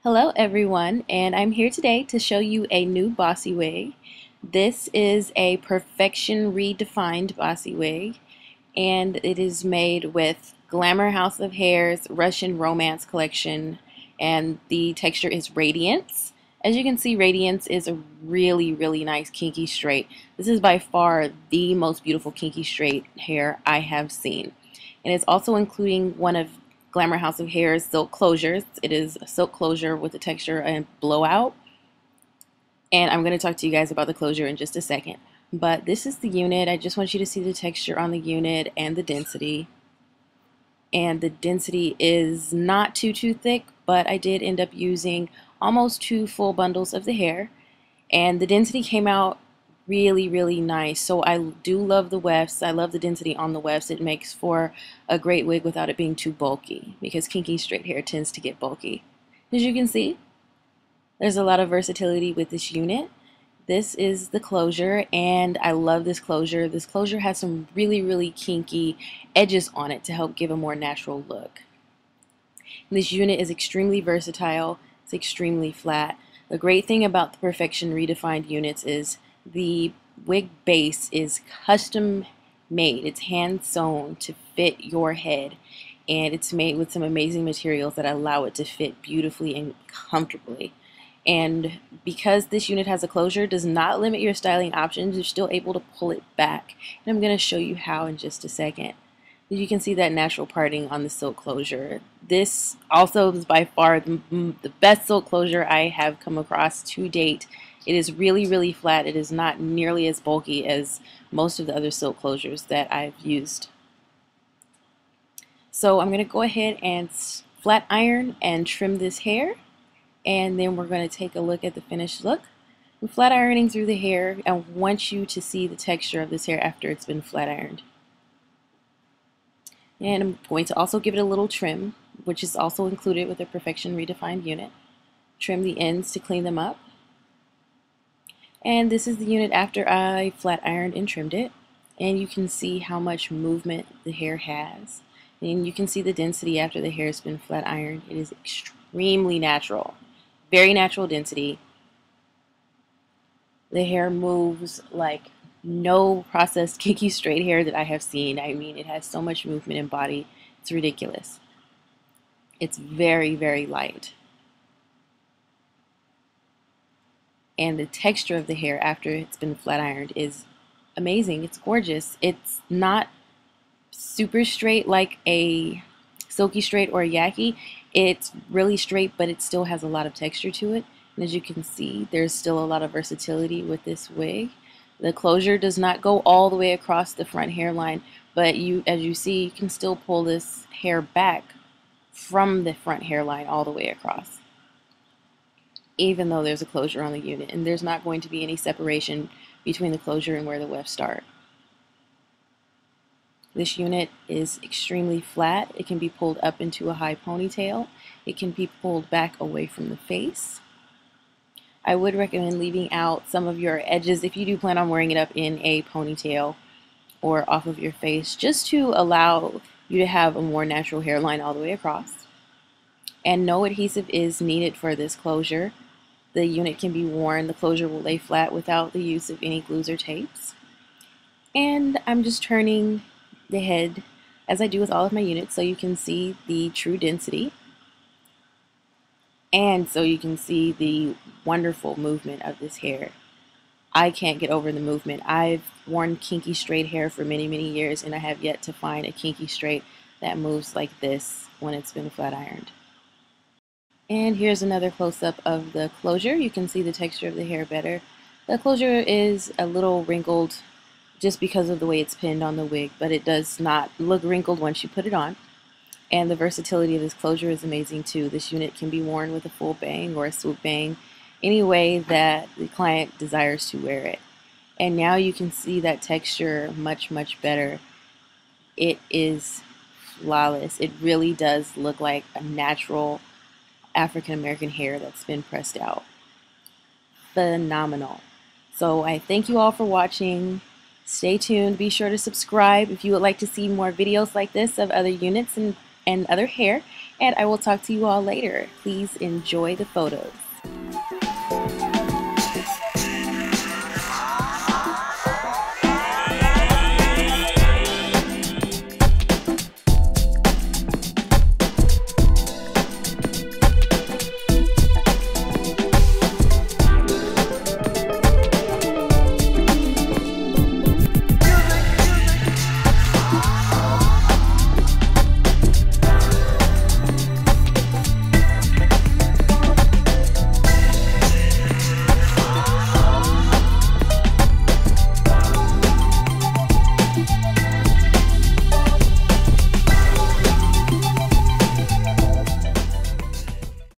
Hello everyone, and I'm here today to show you a new bossy wig. This is a Perfection Redefined bossy wig, and it is made with Glamour House of Hair's Russian Romance collection, and the texture is Radiance. As you can see, Radiance is a really nice kinky straight. This is by far the most beautiful kinky straight hair I have seen. And it's also including one of Glamour House of Hair's silk closures. It is a silk closure with the texture and blowout. And I'm going to talk to you guys about the closure in just a second. But this is the unit. I just want you to see the texture on the unit and the density. And the density is not too thick, but I did end up using almost 2 full bundles of the hair. And the density came out really nice. So I do love the wefts. I love the density on the wefts. It makes for a great wig without it being too bulky, because kinky straight hair tends to get bulky. As you can see, there's a lot of versatility with this unit. This is the closure, and I love this closure. This closure has some really kinky edges on it to help give a more natural look. And this unit is extremely versatile. It's extremely flat. The great thing about the Perfection Redefined units is the wig base is custom made. It's hand sewn to fit your head, and it's made with some amazing materials that allow it to fit beautifully and comfortably. And because this unit has a closure, it does not limit your styling options. You're still able to pull it back, and I'm going to show you how in just a second. You can see that natural parting on the silk closure. This also is by far the best silk closure I have come across to date. It is really flat. It is not nearly as bulky as most of the other silk closures that I've used. So I'm going to go ahead and flat iron and trim this hair, and then we're going to take a look at the finished look. I'm flat ironing through the hair. I want you to see the texture of this hair after it's been flat ironed. And I'm going to also give it a little trim, which is also included with the Perfection Redefined unit. Trim the ends to clean them up. And this is the unit after I flat ironed and trimmed it. And you can see how much movement the hair has. And you can see the density after the hair has been flat ironed. It is extremely natural. Very natural density. The hair moves like no processed kinky straight hair that I have seen. I mean, it has so much movement in body. It's ridiculous. It's very light. And the texture of the hair after it's been flat ironed is amazing. It's gorgeous. It's not super straight like a silky straight or a yaki. It's really straight, but it still has a lot of texture to it. And as you can see, there's still a lot of versatility with this wig. The closure does not go all the way across the front hairline, but as you see, you can still pull this hair back from the front hairline all the way across, even though there's a closure on the unit, and there's not going to be any separation between the closure and where the wefts start. This unit is extremely flat. It can be pulled up into a high ponytail. It can be pulled back away from the face. I would recommend leaving out some of your edges if you do plan on wearing it up in a ponytail or off of your face, just to allow you to have a more natural hairline all the way across. And no adhesive is needed for this closure. The unit can be worn. The closure will lay flat without the use of any glues or tapes. And I'm just turning the head as I do with all of my units so you can see the true density. And so you can see the wonderful movement of this hair. I can't get over the movement. I've worn kinky straight hair for many years, and I have yet to find a kinky straight that moves like this when it's been flat ironed. And here's another close-up of the closure. You can see the texture of the hair better. The closure is a little wrinkled just because of the way it's pinned on the wig, but it does not look wrinkled once you put it on. And the versatility of this closure is amazing too. This unit can be worn with a full bang or a swoop bang, any way that the client desires to wear it. And now you can see that texture much better. It is flawless. It really does look like a natural African American hair that's been pressed out. Phenomenal. So I thank you all for watching. Stay tuned. Be sure to subscribe if you would like to see more videos like this of other units, and and other hair, and I will talk to you all later. Please enjoy the photos.